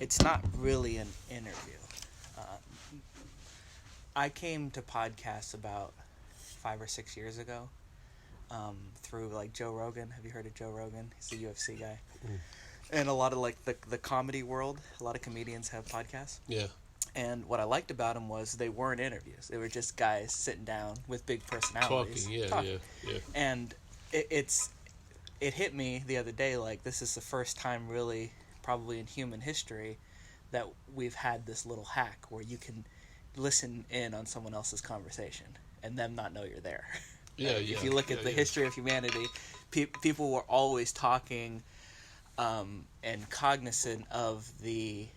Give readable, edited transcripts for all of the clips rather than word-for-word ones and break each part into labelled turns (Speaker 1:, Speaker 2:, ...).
Speaker 1: It's not really an interview. Uh, I came to podcasts about 5 or 6 years ago through like Joe Rogan. Have you heard of Joe Rogan? He's the UFC guy.
Speaker 2: Mm.
Speaker 1: And a lot of like the comedy world, a lot of comedians have podcasts.
Speaker 2: Yeah.
Speaker 1: And what I liked about them was they weren't interviews. They were just guys sitting down with big personalities.
Speaker 2: Talking. Yeah.
Speaker 1: And it hit me the other day, like, this is the first time really, probably in human history, that we've had this little hack where you can listen in on someone else's conversation and them not know you're there. If you look at the history of humanity, people were always talking and cognizant of the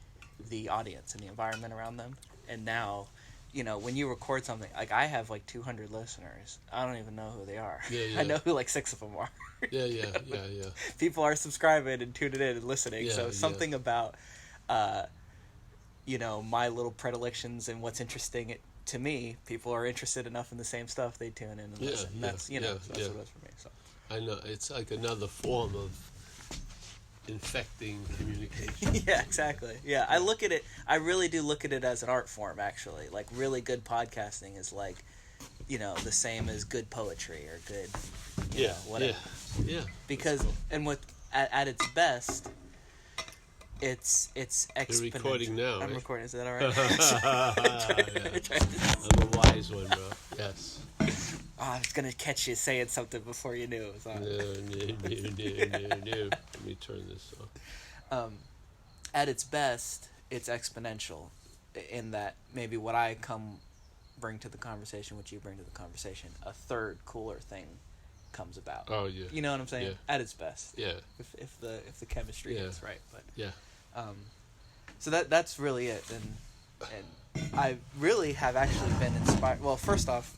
Speaker 1: audience and the environment around them. And now, when you record something, like I have like 200 listeners, I don't even know who they are. I know who like 6 of them are.
Speaker 2: Yeah.
Speaker 1: People are subscribing and tuning in and listening. So something about my little predilections and what's interesting to me, people are interested enough in the same stuff, they tune in and listen. That's what it was for me. So
Speaker 2: I know it's like another form of infecting communication.
Speaker 1: Yeah, exactly. Yeah, I really do look at it as an art form, actually. Like, really good podcasting is like, the same as good poetry or good, whatever.
Speaker 2: Yeah.
Speaker 1: Because,
Speaker 2: cool.
Speaker 1: And at its best, it's exponential.
Speaker 2: You're recording now,
Speaker 1: I'm
Speaker 2: right?
Speaker 1: recording. Is that all right?
Speaker 2: I'm a wise one, bro. Yes.
Speaker 1: Oh, I was going to catch you saying something before you knew it was on.
Speaker 2: No. Let me turn this off.
Speaker 1: At its best, it's exponential in that maybe what I bring to the conversation, what you bring to the conversation, a third cooler thing comes about.
Speaker 2: Oh, yeah.
Speaker 1: You know what I'm saying?
Speaker 2: Yeah.
Speaker 1: At its best.
Speaker 2: Yeah.
Speaker 1: If the chemistry is right. But
Speaker 2: yeah.
Speaker 1: So that's really it. And I really have actually been inspired. Well, first off,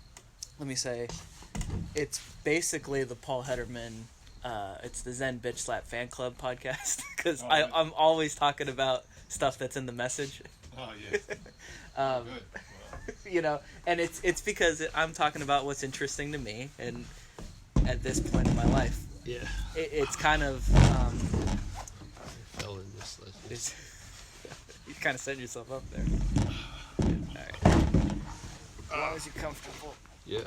Speaker 1: let me say, it's basically the Paul Hedderman, it's the Zen Bitch Slap Fan Club podcast, because I'm always talking about stuff that's in the message.
Speaker 3: Oh, yes.
Speaker 1: Good. Wow. And it's because I'm talking about what's interesting to me, and at this point in my life, it's kind of.
Speaker 2: I fell in this lesson.
Speaker 1: You kind of set yourself up there. All right. As long as you're comfortable.
Speaker 2: Yeah.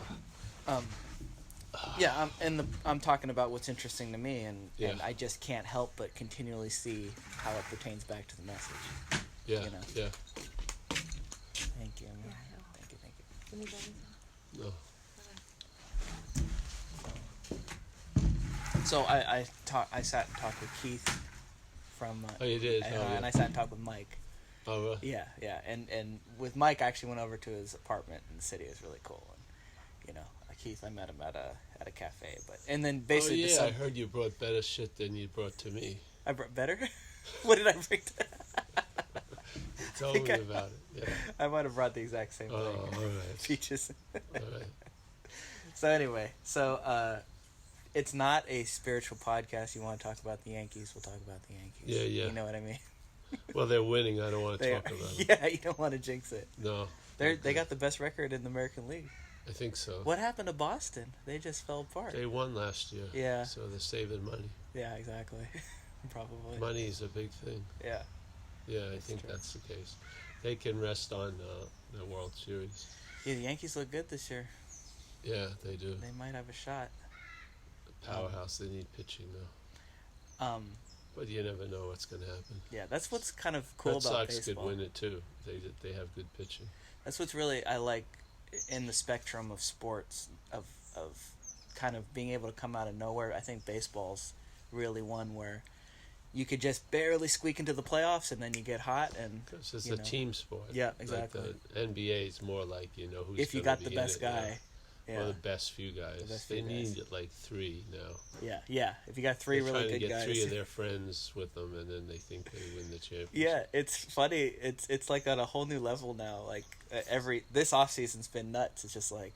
Speaker 1: I'm talking about what's interesting to me, and I just can't help but continually see how it pertains back to the message.
Speaker 2: Yeah. Yeah.
Speaker 1: Thank you. Thank you.
Speaker 2: No.
Speaker 1: So I sat and talked with Keith from.
Speaker 2: Oh, you did.
Speaker 1: And I sat and talked with Mike.
Speaker 2: Oh, really?
Speaker 1: Yeah, and with Mike, I actually went over to his apartment in the city. It was really cool, and Keith, I met him at a cafe, and then basically.
Speaker 2: Oh yeah, I heard you brought better shit than you brought to me.
Speaker 1: I brought better. What did I bring?
Speaker 2: Tell me about it. Yeah.
Speaker 1: I might have brought the exact same thing.
Speaker 2: Oh, all right.
Speaker 1: Peaches.
Speaker 2: All right.
Speaker 1: So anyway, it's not a spiritual podcast. You want to talk about the Yankees? We'll talk about the Yankees.
Speaker 2: Yeah.
Speaker 1: You know what I mean?
Speaker 2: Well, they're winning. I don't want to talk about it.
Speaker 1: Yeah, you don't want to jinx it.
Speaker 2: No.
Speaker 1: They got the best record in the American League.
Speaker 2: I think so.
Speaker 1: What happened to Boston? They just fell apart.
Speaker 2: They won last year.
Speaker 1: Yeah.
Speaker 2: So they're saving money.
Speaker 1: Yeah, exactly. Probably.
Speaker 2: Money is a big thing.
Speaker 1: Yeah.
Speaker 2: Yeah, I think that's the case. They can rest on the World Series.
Speaker 1: Yeah, the Yankees look good this year.
Speaker 2: Yeah, they do.
Speaker 1: They might have a shot.
Speaker 2: Powerhouse. They need pitching though. But you never know what's going to happen.
Speaker 1: Yeah, that's what's kind of cool
Speaker 2: Red
Speaker 1: about
Speaker 2: Sox
Speaker 1: baseball.
Speaker 2: could win it too. They have good pitching.
Speaker 1: That's what's really I like in the spectrum of sports of kind of being able to come out of nowhere. I think baseball's really one where you could just barely squeak into the playoffs and then you get hot and
Speaker 2: because it's a team sport.
Speaker 1: Yeah, exactly.
Speaker 2: Like the NBA is more like who's
Speaker 1: if you got the best guy.
Speaker 2: Or the best few guys. They need like 3 now.
Speaker 1: Yeah. If you got 3 really good guys.
Speaker 2: They're trying to get 3 of their friends with them, and then they think they win the championship.
Speaker 1: Yeah, it's funny. It's like on a whole new level now. Like this off season's been nuts. It's just like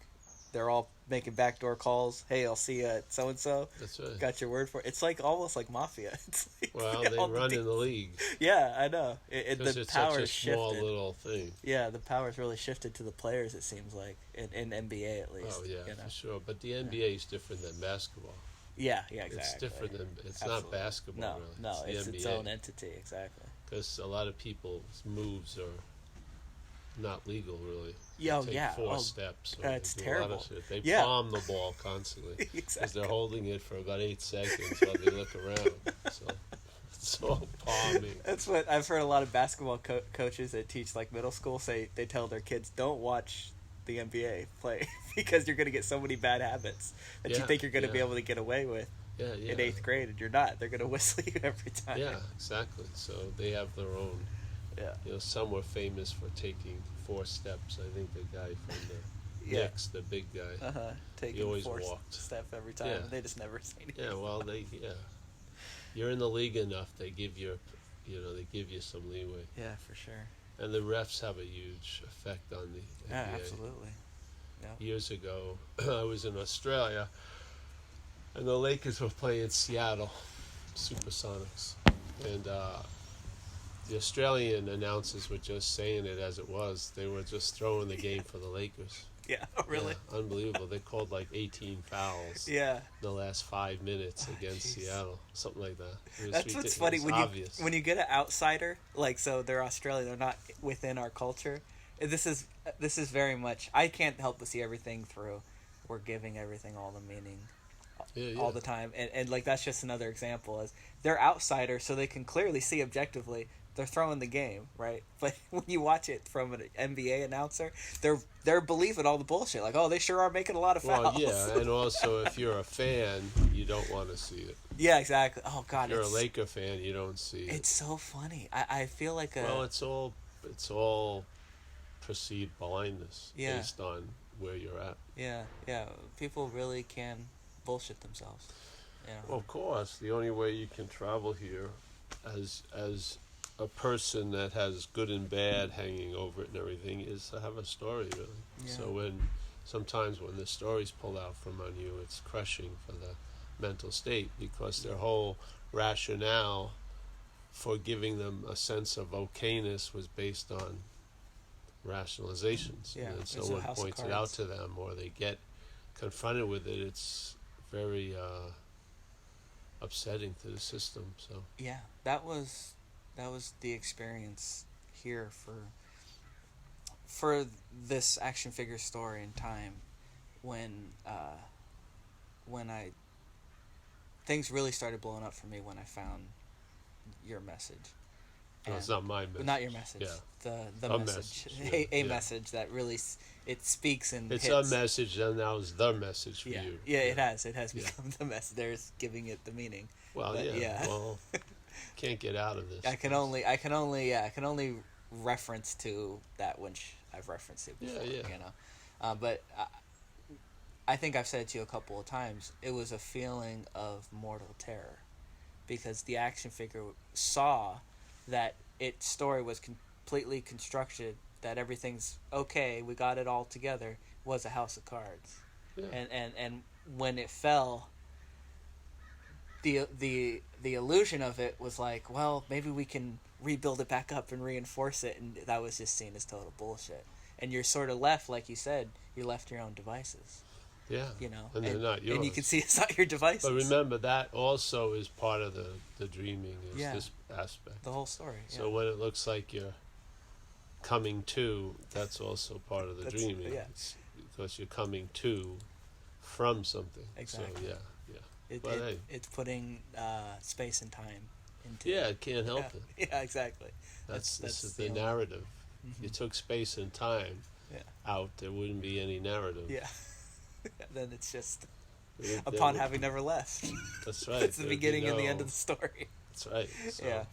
Speaker 1: they're all making backdoor calls. Hey, I'll see you at so and so.
Speaker 2: That's right.
Speaker 1: Got your word for it. It's like almost like mafia. It's like
Speaker 2: they run in the league.
Speaker 1: Yeah, I know. The
Speaker 2: it's
Speaker 1: power
Speaker 2: such a
Speaker 1: shifted.
Speaker 2: small little thing.
Speaker 1: Yeah, the power's really shifted to the players. It seems like in NBA at least.
Speaker 2: Oh yeah, for sure. But the NBA is different than basketball.
Speaker 1: Yeah,
Speaker 2: It's
Speaker 1: exactly.
Speaker 2: different than it's
Speaker 1: Absolutely.
Speaker 2: not basketball
Speaker 1: No,
Speaker 2: really.
Speaker 1: no,
Speaker 2: It's the
Speaker 1: it's its
Speaker 2: NBA
Speaker 1: own entity, exactly.
Speaker 2: because a lot of people's moves are not legal really. They
Speaker 1: Yeah, oh,
Speaker 2: take
Speaker 1: yeah.
Speaker 2: four
Speaker 1: Oh,
Speaker 2: steps or
Speaker 1: it's
Speaker 2: they do a lot of
Speaker 1: terrible.
Speaker 2: shit. They
Speaker 1: Yeah,
Speaker 2: palm the ball constantly because they're
Speaker 1: exactly.
Speaker 2: holding it for about 8 seconds while they look around. So it's all palming.
Speaker 1: That's what I've heard. A lot of basketball coaches that teach like middle school say they tell their kids don't watch the NBA play because you're going to get so many bad habits that you
Speaker 2: Yeah,
Speaker 1: think you're going to
Speaker 2: yeah,
Speaker 1: be able to get away with
Speaker 2: yeah, yeah.
Speaker 1: in eighth grade, and you're not. They're going to whistle you every time.
Speaker 2: Yeah, exactly. So they have their own.
Speaker 1: Yeah.
Speaker 2: Some were famous for taking 4 steps. I think the guy from the
Speaker 1: Yeah.
Speaker 2: Knicks, the big guy, he
Speaker 1: Taking
Speaker 2: always
Speaker 1: four
Speaker 2: walked.
Speaker 1: step every time.
Speaker 2: Yeah.
Speaker 1: They just never say anything.
Speaker 2: Yeah, well, you're in the league enough. They give you, they give you some leeway.
Speaker 1: Yeah, for sure.
Speaker 2: And the refs have a huge effect on the
Speaker 1: Yeah,
Speaker 2: NBA.
Speaker 1: absolutely. Yeah.
Speaker 2: Years ago, I was in Australia, and the Lakers were playing Seattle Supersonics, and the Australian announcers were just saying it as it was. They were just throwing the game for the Lakers.
Speaker 1: Yeah, really?
Speaker 2: Yeah, unbelievable. They called like 18 fouls
Speaker 1: Yeah.
Speaker 2: the last 5 minutes against
Speaker 1: geez.
Speaker 2: Seattle. Something like that.
Speaker 1: That's what's funny when you get an outsider, like, so they're Australian, they're not within our culture. This is very much, I can't help but see everything through. We're giving everything all the meaning all the time. And like, that's just another example is they're outsiders, so they can clearly see objectively they're throwing the game, right? But when you watch it from an NBA announcer, they're believing all the bullshit. Like, oh, they sure are making a lot of fouls.
Speaker 2: Well, yeah, and also if you're a fan, you don't want to see it.
Speaker 1: Yeah, exactly. Oh God,
Speaker 2: if you're a Laker fan, you don't see it.
Speaker 1: It's so funny. I feel like
Speaker 2: well, it's all perceived blindness based on where you're at.
Speaker 1: Yeah. People really can bullshit themselves. Yeah.
Speaker 2: Well, of course, the only way you can travel here, as a person that has good and bad hanging over it and everything, is to have a story, really.
Speaker 1: Yeah.
Speaker 2: So sometimes when the story's pulled out from on you, it's crushing for the mental state because their whole rationale for giving them a sense of okayness was based on rationalizations.
Speaker 1: Yeah,
Speaker 2: And then
Speaker 1: it's a
Speaker 2: someone
Speaker 1: house of
Speaker 2: points it
Speaker 1: cards.
Speaker 2: out to them or they get confronted with it, it's very upsetting to the system. So
Speaker 1: Yeah, that was the experience here for this action figure story in time when I things really started blowing up for me when I found your message.
Speaker 2: no, it's not my message.
Speaker 1: Not your message.
Speaker 2: Yeah.
Speaker 1: The
Speaker 2: A
Speaker 1: message.
Speaker 2: message, yeah.
Speaker 1: A message that really it speaks and
Speaker 2: It's
Speaker 1: hits.
Speaker 2: a message, and now it's the message for you.
Speaker 1: Yeah, it has become the message. There's giving it the meaning.
Speaker 2: Well,
Speaker 1: But,
Speaker 2: yeah. Well, can't get out of this.
Speaker 1: I can only reference to that which I've referenced it before.
Speaker 2: Yeah.
Speaker 1: You know, but I think I've said it to you a couple of times. It was a feeling of mortal terror because the action figure saw that its story was completely constructed, that everything's okay, we got it all together, was a house of cards.
Speaker 2: Yeah.
Speaker 1: And when it fell, the illusion of it was like, well, maybe we can rebuild it back up and reinforce it, and that was just seen as total bullshit. And you're sort of left, like you said, you're left to your own devices.
Speaker 2: Yeah.
Speaker 1: You know,
Speaker 2: and they're not yours.
Speaker 1: And you can see it's not your devices.
Speaker 2: But remember, that also is part of the dreaming, is this aspect.
Speaker 1: The whole story.
Speaker 2: So when it looks like you're coming to, that's also part of the dreaming.
Speaker 1: Yeah.
Speaker 2: It's because you're coming to from something.
Speaker 1: Exactly.
Speaker 2: So, yeah.
Speaker 1: It's putting space and time into.
Speaker 2: Yeah, it can't help it.
Speaker 1: Yeah, exactly.
Speaker 2: This is the narrative.
Speaker 1: Mm-hmm.
Speaker 2: You took space and time out, there wouldn't be any narrative.
Speaker 1: Yeah. Then it's just upon having never left.
Speaker 2: That's right.
Speaker 1: It's the beginning and the end of the story.
Speaker 2: That's right. So,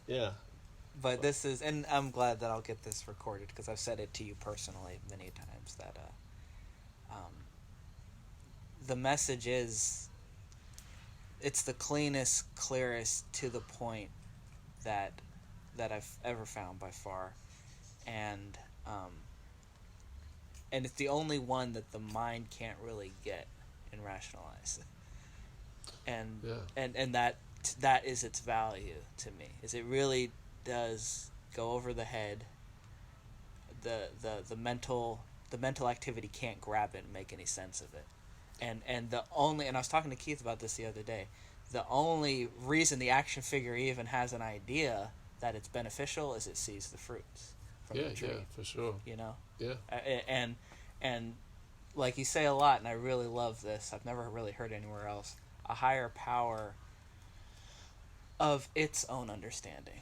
Speaker 2: yeah.
Speaker 1: But this is, and I'm glad that I'll get this recorded because I've said it to you personally many times that the message is, it's the cleanest, clearest, to the point that I've ever found by far, and it's the only one that the mind can't really get and rationalize, and that is its value to me. Is it really does go over the head. The mental activity can't grab it and make any sense of it. And the only, and I was talking to Keith about this the other day, the only reason the action figure even has an idea that it's beneficial is it sees the fruits from
Speaker 2: Yeah,
Speaker 1: the tree.
Speaker 2: yeah, for sure.
Speaker 1: You know,
Speaker 2: Yeah,
Speaker 1: and like you say a lot, and I really love this. I've never really heard anywhere else. A higher power of its own understanding,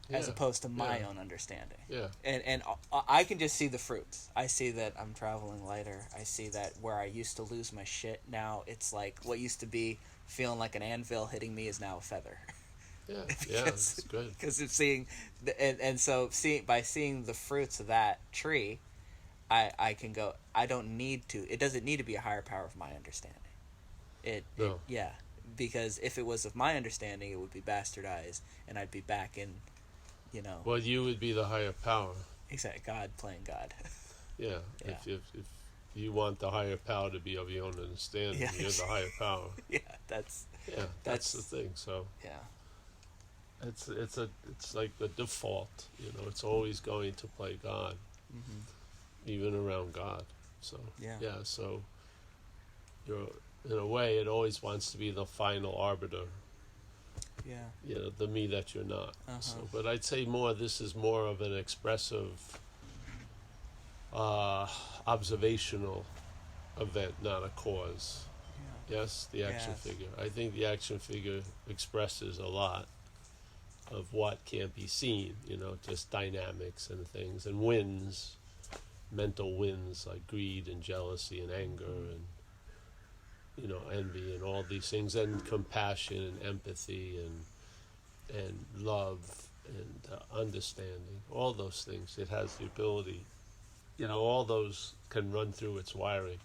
Speaker 1: as
Speaker 2: yeah,
Speaker 1: opposed to my
Speaker 2: yeah,
Speaker 1: own understanding.
Speaker 2: yeah,
Speaker 1: And I can just see the fruits. I see that I'm traveling lighter. I see that where I used to lose my shit, now it's like what used to be feeling like an anvil hitting me is now a feather.
Speaker 2: yeah, yeah. It's good.
Speaker 1: Because of seeing, and so seeing the fruits of that tree, I can go. I don't need to. It doesn't need to be a higher power of my understanding.
Speaker 2: No.
Speaker 1: Yeah, because if it was of my understanding, it would be bastardized, and I'd be back in, you know,
Speaker 2: Well, you would be the higher power.
Speaker 1: exact God playing God.
Speaker 2: Yeah.
Speaker 1: Yeah.
Speaker 2: If you want the higher power to be of your own understanding,
Speaker 1: Yeah.
Speaker 2: you're the higher power.
Speaker 1: Yeah, that's
Speaker 2: Yeah, that's the thing. So
Speaker 1: yeah,
Speaker 2: it's like the default. You know, it's always going to play God,
Speaker 1: hmm
Speaker 2: even around God. So
Speaker 1: yeah,
Speaker 2: yeah. So you're in a way, it always wants to be the final arbiter.
Speaker 1: yeah,
Speaker 2: You know, the me that you're not.
Speaker 1: uh-huh.
Speaker 2: So, but I'd say this is more of an expressive, observational event, not a cause.
Speaker 1: Yeah.
Speaker 2: Yes, the action
Speaker 1: Yes.
Speaker 2: figure. I think the action figure expresses a lot of what can't be seen, you know, just dynamics and things, and wins, mental wins like greed and jealousy and anger and, you know, envy and all these things, and compassion and empathy and love and understanding, all those things. It has the ability, you know, all those can run through its wiring,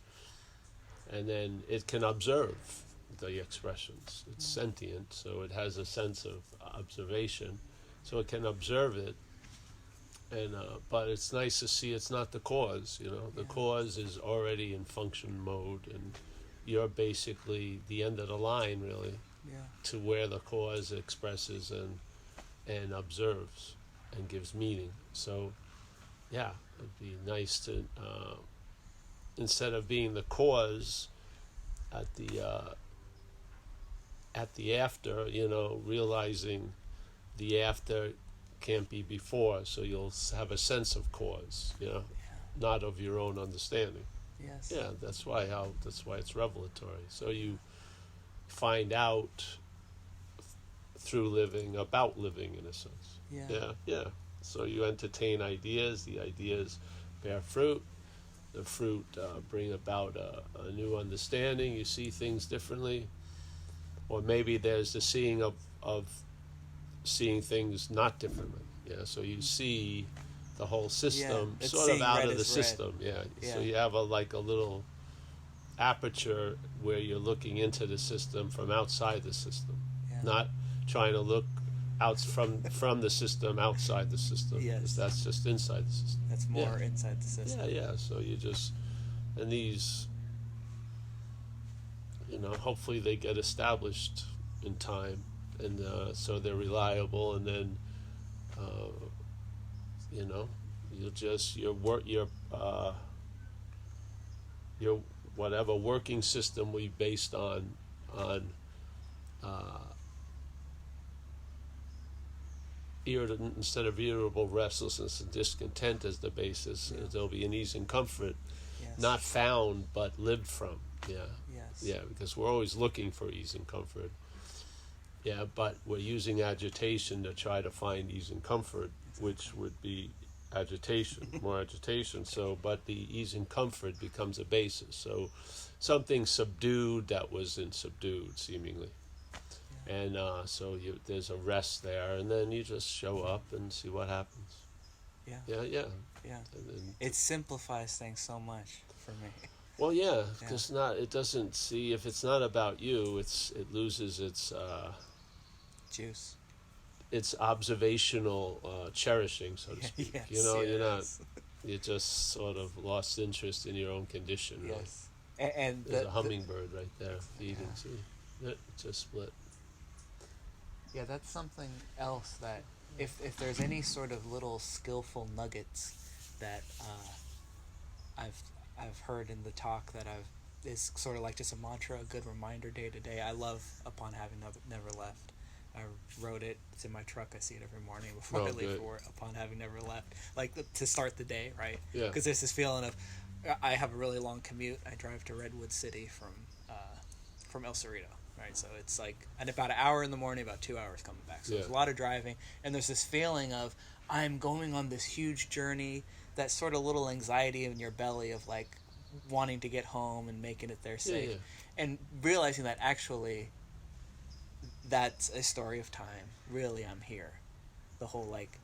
Speaker 2: and then it can observe the expressions. It's sentient, so it has a sense of observation, so it can observe it. And but it's nice to see it's not the cause. You know, the
Speaker 1: Yeah.
Speaker 2: cause is already in function mode, and you're basically the end of the line, really,
Speaker 1: Yeah.
Speaker 2: to where the cause expresses and observes and gives meaning. So, yeah, it'd be nice to instead of being the cause at the after, you know, realizing the after can't be before, so you'll have a sense of cause, you know,
Speaker 1: Yeah.
Speaker 2: not of your own understanding.
Speaker 1: Yes.
Speaker 2: Yeah, that's why it's revelatory. So you find out through living about living, in a sense.
Speaker 1: Yeah.
Speaker 2: Yeah, yeah. So you entertain ideas. The ideas bear fruit. The fruit bring about a new understanding. You see things differently, or maybe there's the seeing of seeing things not differently. Yeah. So you see the whole system
Speaker 1: it's
Speaker 2: sort of
Speaker 1: seeing
Speaker 2: out
Speaker 1: red
Speaker 2: of the
Speaker 1: as red.
Speaker 2: system. Yeah.
Speaker 1: Yeah.
Speaker 2: So you have a little aperture where you're looking into the system from outside the system,
Speaker 1: Yeah.
Speaker 2: not trying to look out from the system outside the system.
Speaker 1: Yes.
Speaker 2: 'Cause that's just inside the system.
Speaker 1: That's more
Speaker 2: Yeah.
Speaker 1: inside the system.
Speaker 2: Yeah. So you just, and these, you know, hopefully they get established in time, and so they're reliable, and then, you know, you'll just your whatever working system we based on uh, instead of irritable restlessness and discontent as the basis,
Speaker 1: Yeah.
Speaker 2: there'll be an ease and comfort,
Speaker 1: Yes.
Speaker 2: not found but lived from. Yeah.
Speaker 1: Yes.
Speaker 2: Yeah, because we're always looking for ease and comfort. Yeah, but we're using agitation to try to find ease and comfort, which would be agitation, more agitation. So, but the ease and comfort becomes a basis. So, something subdued that wasn't subdued, seemingly.
Speaker 1: Yeah.
Speaker 2: And so there's a rest there, and then you just show up and see what happens.
Speaker 1: Yeah.
Speaker 2: Yeah, yeah.
Speaker 1: Yeah.
Speaker 2: And then,
Speaker 1: It simplifies things so much for me.
Speaker 2: well, yeah, because it doesn't see, if it's not about you, it loses
Speaker 1: Juice.
Speaker 2: its observational cherishing, so to speak.
Speaker 1: Yes,
Speaker 2: You know,
Speaker 1: yes.
Speaker 2: you just sort of lost interest in your own condition. Really.
Speaker 1: Yes. And
Speaker 2: There's a hummingbird right there feeding.
Speaker 1: Yeah.
Speaker 2: See, it just split.
Speaker 1: yeah, that's something else that if there's any sort of little skillful nuggets that I've heard in the talk that is sort of like just a mantra, a good reminder day to day. I love Upon Having Never Left. I wrote it. It's in my truck. I see it every morning before I leave for work. Upon having never left, like to start the day, right?
Speaker 2: Yeah.
Speaker 1: Because there's this feeling of, I have a really long commute. I drive to Redwood City from El Cerrito, right? So it's like about an hour in the morning, about 2 hours coming back. So there's a lot of driving, and there's this feeling of I'm going on this huge journey. That sort of little anxiety in your belly of like wanting to get home and making it there safe, and realizing that actually that's a story of time. Really, I'm here. The whole like,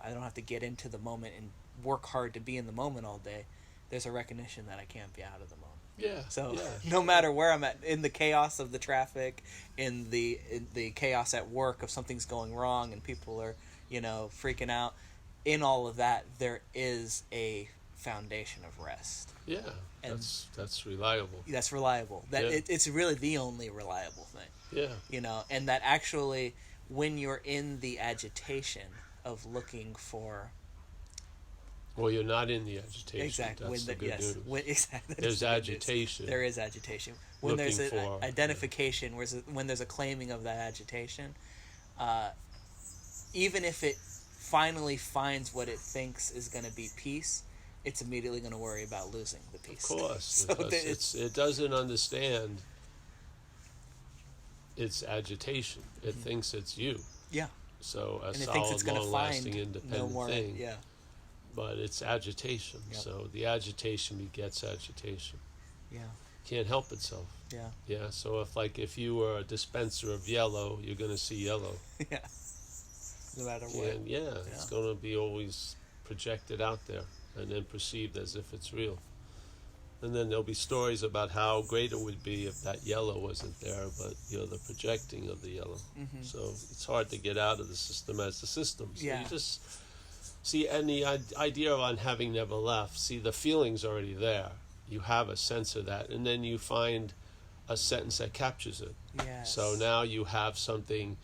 Speaker 1: I don't have to get into the moment and work hard to be in the moment all day. There's a recognition that I can't be out of the moment.
Speaker 2: Yeah.
Speaker 1: So no matter where I'm at, in the chaos of the traffic, in the chaos at work of something's going wrong and people are, freaking out, in all of that, there is a foundation of rest.
Speaker 2: Yeah, and that's reliable.
Speaker 1: That's reliable. It's really the only reliable thing.
Speaker 2: Yeah.
Speaker 1: And that actually, when you're in the agitation of looking for.
Speaker 2: Well, you're not in the agitation.
Speaker 1: Exactly.
Speaker 2: That's the good news.
Speaker 1: Exactly.
Speaker 2: There's agitation.
Speaker 1: There is agitation. When there's an identification, when there's a claiming of that agitation, even if it finally finds what it thinks is going to be peace, it's immediately going to worry about losing the peace.
Speaker 2: Of course. It doesn't understand its agitation. It thinks it's you.
Speaker 1: Yeah.
Speaker 2: So a
Speaker 1: and it
Speaker 2: solid,
Speaker 1: thinks it's going to
Speaker 2: long-lasting,
Speaker 1: find
Speaker 2: independent
Speaker 1: no more,
Speaker 2: thing.
Speaker 1: Yeah.
Speaker 2: But it's agitation.
Speaker 1: Yep.
Speaker 2: So the agitation begets agitation.
Speaker 1: Yeah.
Speaker 2: Can't help itself.
Speaker 1: Yeah.
Speaker 2: Yeah. So if you were a dispenser of yellow, you're going to see yellow.
Speaker 1: Yeah. No matter what.
Speaker 2: And it's going to be always projected out there and then perceived as if it's real. And then there'll be stories about how great it would be if that yellow wasn't there, but the projecting of the yellow. Mm-hmm. So it's hard to get out of the system as the system. So you just see, and the idea on having never left, see, the feeling's already there. You have a sense of that, and then you find a sentence that captures it.
Speaker 1: Yes.
Speaker 2: So now you have something.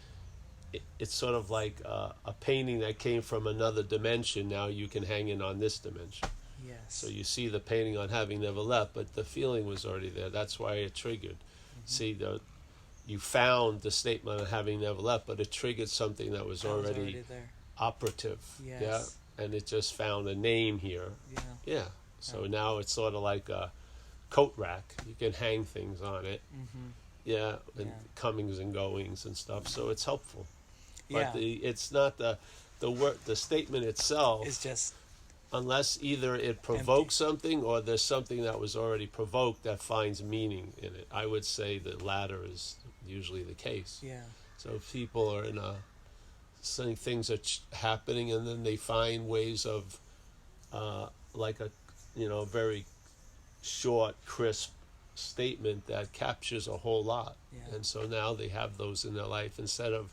Speaker 2: It's sort of like a painting that came from another dimension. Now you can hang it on this dimension.
Speaker 1: Yes.
Speaker 2: So you see the painting on having never left, but the feeling was already there. That's why it triggered. Mm-hmm. See, you found the statement on having never left, but it triggered something that was already
Speaker 1: there.
Speaker 2: Operative.
Speaker 1: Yes.
Speaker 2: Yeah. And it just found a name here.
Speaker 1: Yeah.
Speaker 2: Yeah. So now it's sort of like a coat rack. You can hang things on it.
Speaker 1: Mm-hmm.
Speaker 2: Yeah, and comings and goings and stuff. So it's helpful. But
Speaker 1: Yeah.
Speaker 2: it's not the statement itself.
Speaker 1: It's just
Speaker 2: unless either it provokes something or there's something that was already provoked that finds meaning in it. I would say the latter is usually the case.
Speaker 1: Yeah.
Speaker 2: So if people are in things are happening, and then they find ways of like a very short, crisp statement that captures a whole lot.
Speaker 1: Yeah.
Speaker 2: And so now they have those in their life instead of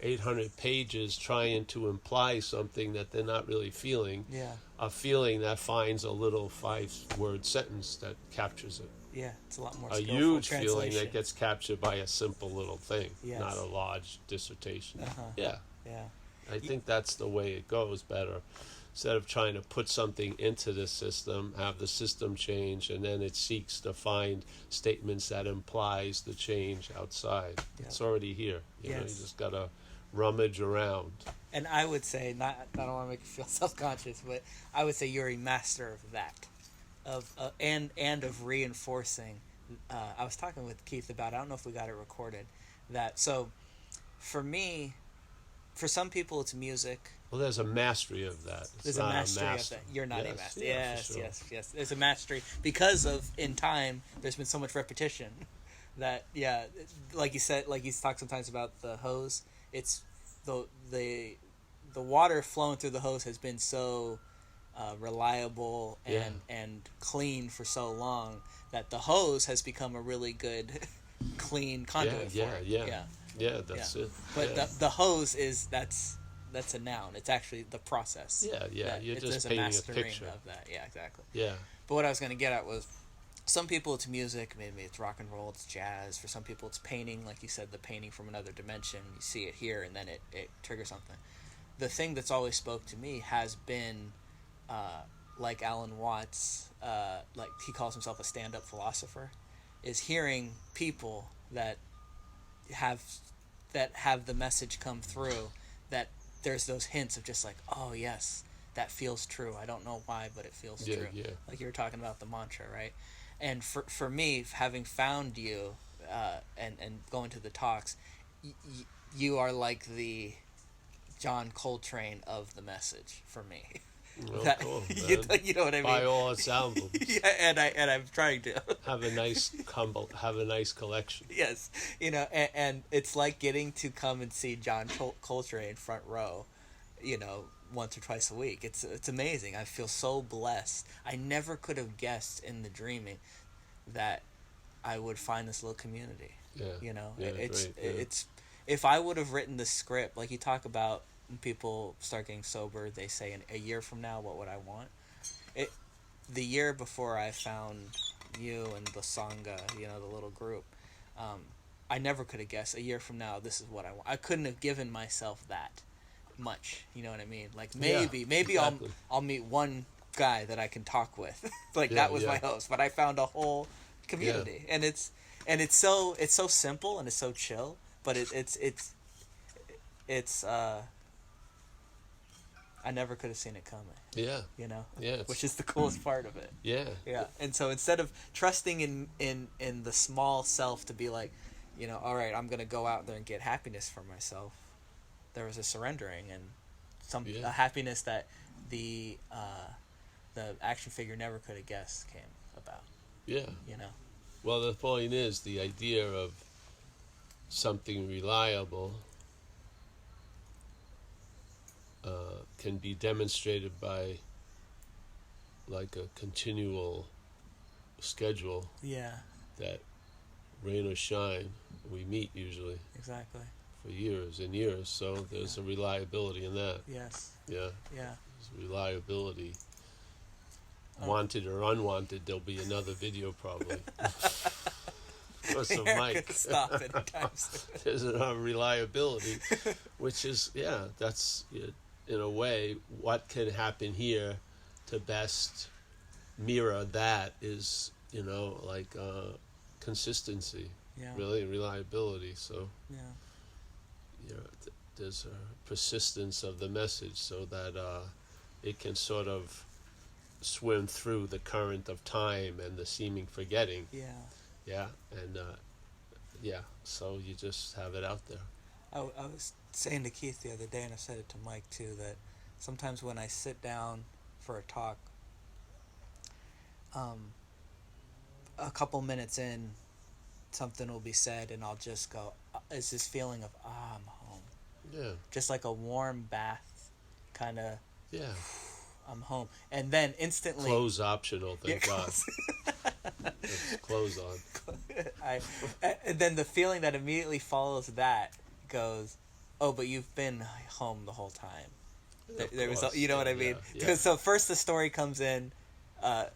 Speaker 2: 800 pages trying to imply something that they're not really feeling.
Speaker 1: Yeah.
Speaker 2: A feeling that finds a little 5-word sentence that captures it.
Speaker 1: Yeah, it's a lot more
Speaker 2: A
Speaker 1: skillful
Speaker 2: huge
Speaker 1: translation.
Speaker 2: feeling that gets captured by a simple little thing,
Speaker 1: Yes.
Speaker 2: not a large dissertation.
Speaker 1: Uh-huh.
Speaker 2: Yeah.
Speaker 1: Yeah.
Speaker 2: I think that's the way it goes better. Instead of trying to put something into the system, have the system change, and then it seeks to find statements that implies the change outside.
Speaker 1: Yep.
Speaker 2: It's already here. You
Speaker 1: Yes.
Speaker 2: just got to rummage around.
Speaker 1: And I would say, I don't want to make you feel self-conscious, but I would say you're a master of that, and of reinforcing. I was talking with Keith about, I don't know if we got it recorded, that, so for me, for some people it's music.
Speaker 2: Well, there's a mastery of that.
Speaker 1: There's a mastery of that. You're not a master.
Speaker 2: Yeah,
Speaker 1: Yes,
Speaker 2: sure.
Speaker 1: yes. There's a mastery because of, in time, there's been so much repetition that, like you said, like you talk sometimes about the hose. It's the water flowing through the hose has been so reliable and clean for so long that the hose has become a really good, clean conduit for it.
Speaker 2: Yeah, that's it.
Speaker 1: But the hose that's a noun. It's actually the process.
Speaker 2: Yeah. You're just painting a picture
Speaker 1: of that. Yeah, exactly.
Speaker 2: Yeah.
Speaker 1: But what I was going to get at was, some people it's music, maybe it's rock and roll, it's jazz. For some people it's painting, like you said, the painting from another dimension. You see it here, and then it triggers something. The thing that's always spoke to me has been, like Alan Watts, like he calls himself a stand-up philosopher. is hearing people have that have the message come through, that there's those hints of just like, oh yes, that feels true. I don't know why, but it feels
Speaker 2: Yeah,
Speaker 1: true.
Speaker 2: yeah.
Speaker 1: Like you were talking about the mantra, right? And for me, having found you, and going to the talks, you are like the John Coltrane of the message for me.
Speaker 2: Oh,
Speaker 1: That,
Speaker 2: cool,
Speaker 1: you,
Speaker 2: man.
Speaker 1: you know what I mean?
Speaker 2: Buy all its albums.
Speaker 1: Yeah, and I'm trying to.
Speaker 2: Have a nice collection.
Speaker 1: Yes, and it's like getting to come and see John Coltrane front row, once or twice a week. It's amazing. I feel so blessed. I never could have guessed in the dreaming that I would find this little community.
Speaker 2: Yeah. Yeah,
Speaker 1: It's
Speaker 2: great, yeah.
Speaker 1: it's if I would have written the script, like you talk about when people start getting sober, they say, in a year from now, what would I want? The year before I found you and the Sangha, the little group, I never could have guessed a year from now this is what I want. I couldn't have given myself that much. You know what I mean? Like maybe
Speaker 2: exactly.
Speaker 1: I'll meet one guy that I can talk with. Like
Speaker 2: Yeah,
Speaker 1: that was
Speaker 2: yeah.
Speaker 1: my host, but I found a whole community, and it's so simple and it's so chill, but it's I never could have seen it coming.
Speaker 2: Yeah. Yeah.
Speaker 1: Which is the coolest part of it.
Speaker 2: Yeah.
Speaker 1: Yeah, and so instead of trusting in the small self to be like, all right, I'm gonna go out there and get happiness for myself, there was a surrendering and a happiness that the action figure never could have guessed came about.
Speaker 2: Yeah. Well, the point is the idea of something reliable can be demonstrated by like a continual schedule.
Speaker 1: Yeah,
Speaker 2: That rain or shine, we meet usually
Speaker 1: exactly.
Speaker 2: for years and years. So there's a reliability in that.
Speaker 1: Yes.
Speaker 2: Yeah.
Speaker 1: Yeah.
Speaker 2: There's reliability. Wanted or unwanted, there'll be another video probably. Or some mic.
Speaker 1: Stop anytime soon.
Speaker 2: There's a reliability, which is, that's, in a way, what can happen here to best mirror that is, like consistency,
Speaker 1: Yeah.
Speaker 2: really, reliability. So,
Speaker 1: Yeah.
Speaker 2: there's a persistence of the message so that it can sort of swim through the current of time and the seeming forgetting.
Speaker 1: Yeah.
Speaker 2: Yeah, and so you just have it out there.
Speaker 1: I was saying to Keith the other day, and I said it to Mike too, that sometimes when I sit down for a talk, a couple minutes in, something will be said, and I'll just go, it's this feeling of, I'm home.
Speaker 2: Yeah.
Speaker 1: Just like a warm bath, kind of,
Speaker 2: Yeah.
Speaker 1: I'm home. And then instantly...
Speaker 2: Clothes optional, thank God.
Speaker 1: clothes.
Speaker 2: There's clothes on.
Speaker 1: And then the feeling that immediately follows that goes, oh, but you've been home the whole time. There was,
Speaker 2: course.
Speaker 1: you know what I mean?
Speaker 2: Yeah.
Speaker 1: So first the story comes in, of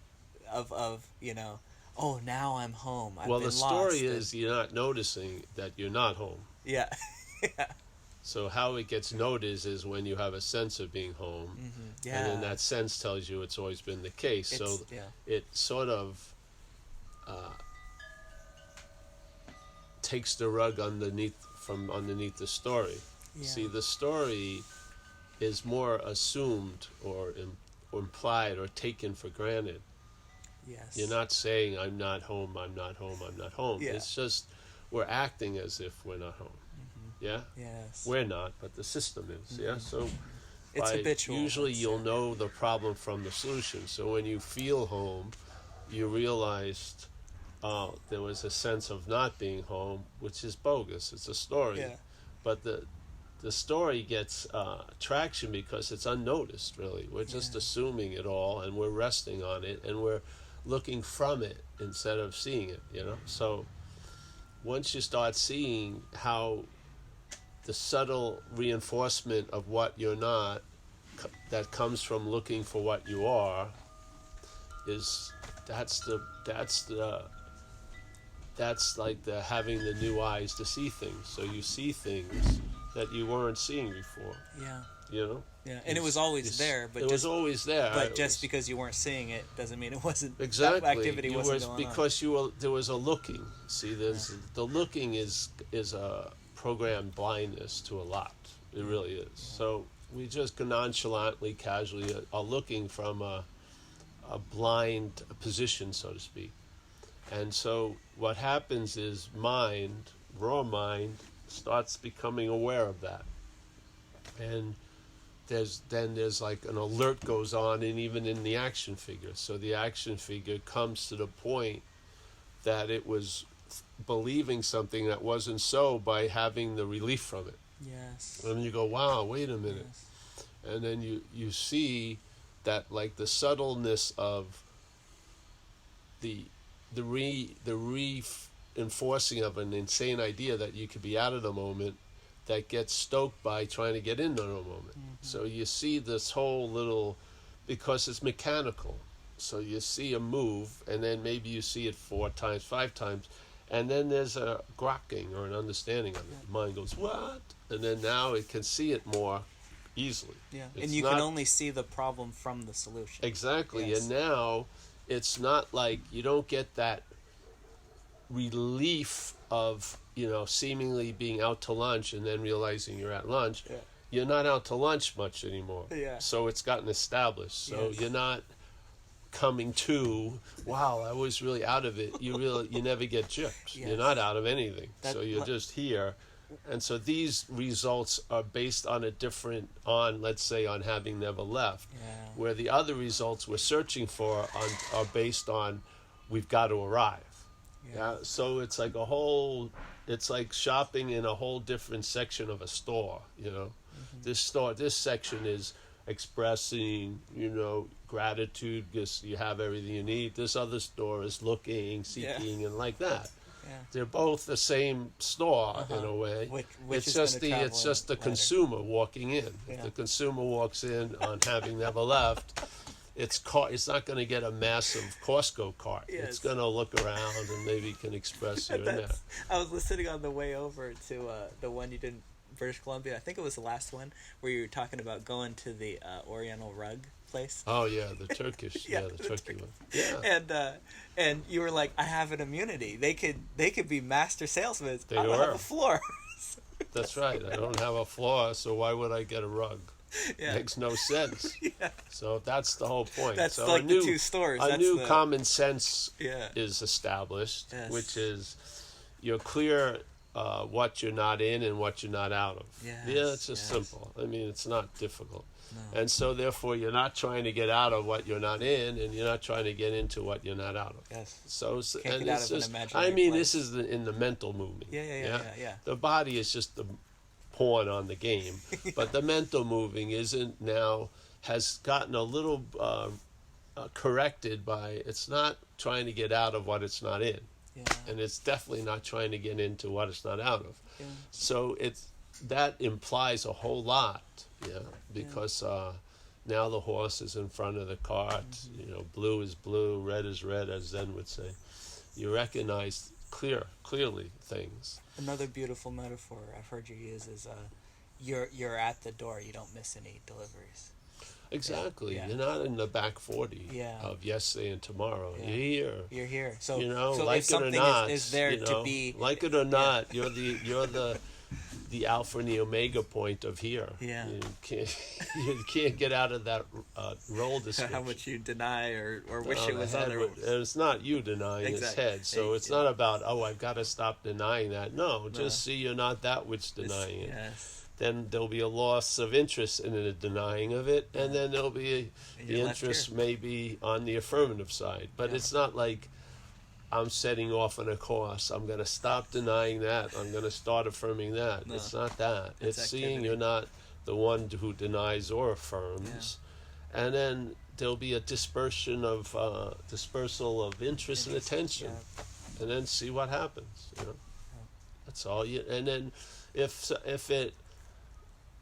Speaker 1: oh, now I'm home. I've
Speaker 2: Well,
Speaker 1: been
Speaker 2: the story
Speaker 1: lost.
Speaker 2: is you're not noticing that you're not home.
Speaker 1: Yeah. Yeah.
Speaker 2: So how it gets noticed is when you have a sense of being home,
Speaker 1: Yeah.
Speaker 2: and then that sense tells you it's always been the case. So it sort of takes the rug underneath the story.
Speaker 1: Yeah.
Speaker 2: See, the story is more assumed or implied or taken for granted.
Speaker 1: Yes.
Speaker 2: You're not saying, I'm not home, I'm not home, I'm not home.
Speaker 1: Yeah.
Speaker 2: It's just we're acting as if we're not home. Yeah?
Speaker 1: Yes.
Speaker 2: We're not, but the system is. Yeah? So
Speaker 1: It's habitual.
Speaker 2: usually you'll know the problem from the solution. So when you feel home, you realized there was a sense of not being home, which is bogus. It's a story.
Speaker 1: Yeah.
Speaker 2: But the story gets traction because it's unnoticed, really. We're just assuming it all, and we're resting on it, and we're looking from it instead of seeing it, So once you start seeing how the subtle reinforcement of what you're not that comes from looking for what you are that's like the having the new eyes to see things. So you see things that you weren't seeing before.
Speaker 1: Yeah.
Speaker 2: You know.
Speaker 1: Yeah, and it was always there, but
Speaker 2: it was always there.
Speaker 1: But just because you weren't seeing it doesn't mean it wasn't.
Speaker 2: Exactly.
Speaker 1: That activity wasn't going
Speaker 2: because there was a looking. See, the looking is a programmed blindness to a lot. It really is. Yeah. So we just nonchalantly, casually are looking from a blind position, so to speak. And so what happens is raw mind, starts becoming aware of that. And there's like an alert goes on, and even in the action figure. So the action figure comes to the point that it was believing something that wasn't so by having the relief from it.
Speaker 1: Yes.
Speaker 2: And you go, wow, wait a minute. Yes. And then you see that, like, the subtleness of the reinforcing of an insane idea that you could be out of the moment, that gets stoked by trying to get into the moment. Mm-hmm. So you see this whole little, because it's mechanical. So you see a move, and then maybe you see it 4 times, 5 times, and then there's a grokking or an understanding of it. The mind goes, what? And then now it can see it more easily.
Speaker 1: Yeah, and you can only see the problem from the solution.
Speaker 2: Exactly,
Speaker 1: yes.
Speaker 2: And now it's not like you don't get that relief of, seemingly being out to lunch and then realizing you're at lunch.
Speaker 1: Yeah.
Speaker 2: You're not out to lunch much anymore.
Speaker 1: Yeah. So
Speaker 2: it's gotten established. So
Speaker 1: yes.
Speaker 2: You're not coming to, wow, I was really out of it. You never get gypped. Yes. You're not out of anything. So you're just here. And so these results are based on let's say, on having never left.
Speaker 1: Yeah.
Speaker 2: Where the other results we're searching for are based on, we've got to arrive. Yeah. So it's like it's like shopping in a whole different section of a store, Mm-hmm. This section is expressing, gratitude because you have everything you need. This other store is looking, seeking, and like that. Yeah. They're both the same store in a way.
Speaker 1: Which
Speaker 2: it's just the consumer walking in. Yeah. If the consumer walks in on having never left, it's not going to get a massive Costco cart. Yes. It's going to look around and maybe can express here and there.
Speaker 1: I was listening on the way over to the one you did in British Columbia. I think it was the last one where you were talking about going to the Oriental rug place.
Speaker 2: Oh yeah, the Turkish, the Turkey one. Yeah.
Speaker 1: And you were like, I have an immunity. They could be master salesmen.
Speaker 2: They
Speaker 1: I don't have a floor.
Speaker 2: That's right. I don't have a floor, so why would I get a rug?
Speaker 1: Yeah.
Speaker 2: Makes no sense.
Speaker 1: Yeah.
Speaker 2: So that's the whole point.
Speaker 1: That's
Speaker 2: so
Speaker 1: like the 2 stores.
Speaker 2: A new common sense
Speaker 1: Yeah.
Speaker 2: is established,
Speaker 1: Yes.
Speaker 2: which is you're clear what you're not in and what you're not out of.
Speaker 1: Yes.
Speaker 2: Yeah, it's just simple. I mean, it's not difficult.
Speaker 1: No.
Speaker 2: And so therefore you're not trying to get out of what you're not in, and you're not trying to get into what you're not out of.
Speaker 1: Yes.
Speaker 2: So
Speaker 1: can't get out of an imaginary place.
Speaker 2: this is in the mental movement.
Speaker 1: Yeah.
Speaker 2: The body is just the pawn on the game, but the mental moving has gotten a little corrected by, it's not trying to get out of what it's not in.
Speaker 1: Yeah.
Speaker 2: And it's definitely not trying to get into what it's not out of.
Speaker 1: Yeah.
Speaker 2: So that implies a whole lot, because now the horse is in front of the cart. Mm-hmm. Blue is blue, red is red, as Zen would say. You recognize clearly things.
Speaker 1: Another beautiful metaphor I've heard you use is you're at the door. You don't miss any deliveries.
Speaker 2: Exactly.
Speaker 1: Yeah.
Speaker 2: You're not in the back 40 of yesterday and tomorrow.
Speaker 1: Yeah.
Speaker 2: You're here.
Speaker 1: You're here. So,
Speaker 2: so
Speaker 1: like
Speaker 2: it or not,
Speaker 1: is there to be,
Speaker 2: like it or not, you're the alpha and the omega point of here.
Speaker 1: Yeah.
Speaker 2: You can't get out of that role description.
Speaker 1: How much you deny or wish it was otherwise.
Speaker 2: It's not you denying his head. So it's not about, I've got to stop denying that. No, just see you're not that which denying it.
Speaker 1: Yes.
Speaker 2: Then there'll be a loss of interest in the denying of it, and then there'll be the interest maybe on the affirmative side. But it's not like I'm setting off on a course. I'm going to stop denying that. I'm going to start affirming that. No. It's not that. It's seeing you're not the one who denies or affirms. Yeah. And then there'll be a dispersal of interest and attention. Yeah. And then see what happens. That's all. And then if it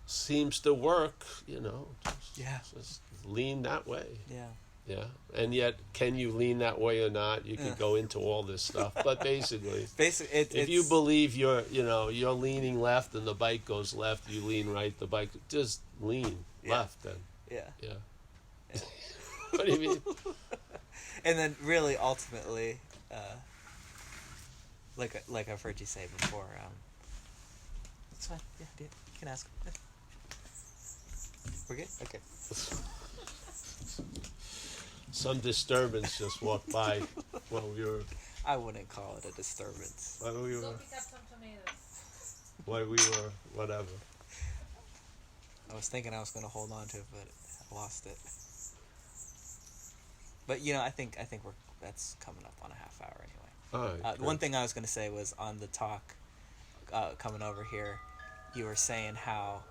Speaker 2: seems to work, just lean that way.
Speaker 1: Yeah.
Speaker 2: Yeah, and yet, can you lean that way or not? You could go into all this stuff, but basically, if you believe you're leaning left and the bike goes left, you lean right. The bike just lean left, then
Speaker 1: yeah.
Speaker 2: What do you mean?
Speaker 1: And then, really, ultimately, like I've heard you say before, it's fine. Yeah, you can ask. Yeah. We're good. Okay.
Speaker 2: Some disturbance just walked by while we were.
Speaker 1: I wouldn't call it a disturbance.
Speaker 2: While we were.
Speaker 3: Go pick up some tomatoes.
Speaker 2: While we were whatever.
Speaker 1: I was thinking I was going to hold on to it, but I lost it. But I think that's coming up on a half hour anyway.
Speaker 2: All right.
Speaker 1: One thing I was going to say was on the talk coming over here, you were saying how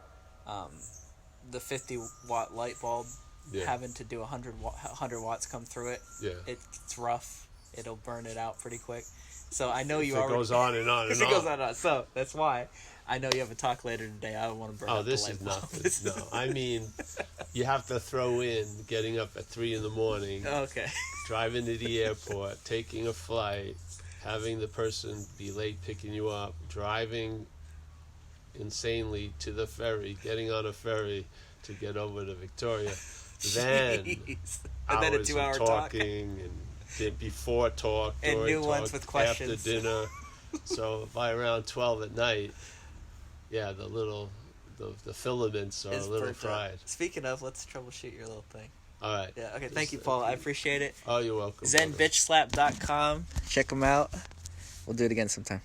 Speaker 1: the 50-watt light bulb having to do 100 watts come through it.
Speaker 2: Yeah.
Speaker 1: It's rough. It'll burn it out pretty quick. So I know you
Speaker 2: it
Speaker 1: already...
Speaker 2: goes on and on and on.
Speaker 1: It goes on and on. So that's why I know you have a talk later today. I don't want to burn out the
Speaker 2: this
Speaker 1: light
Speaker 2: is
Speaker 1: bulb.
Speaker 2: nothing. No, I mean, you have to throw in getting up at 3 a.m,
Speaker 1: Okay.
Speaker 2: driving to the airport, taking a flight, having the person be late picking you up, driving insanely to the ferry, getting on a ferry to get over to Victoria, then
Speaker 1: Jeez.
Speaker 2: hours
Speaker 1: And then a 2-hour
Speaker 2: of talking and before talk,
Speaker 1: and
Speaker 2: during
Speaker 1: new
Speaker 2: talk,
Speaker 1: ones with questions
Speaker 2: after dinner. So by around 12 at night, the filaments are a little fried.
Speaker 1: Speaking of, let's troubleshoot your little thing.
Speaker 2: All right.
Speaker 1: Yeah. Okay. Thank you, Paul. I appreciate it.
Speaker 2: Oh, you're welcome.
Speaker 1: ZenBitchSlap.com. Check them out. We'll do it again sometime.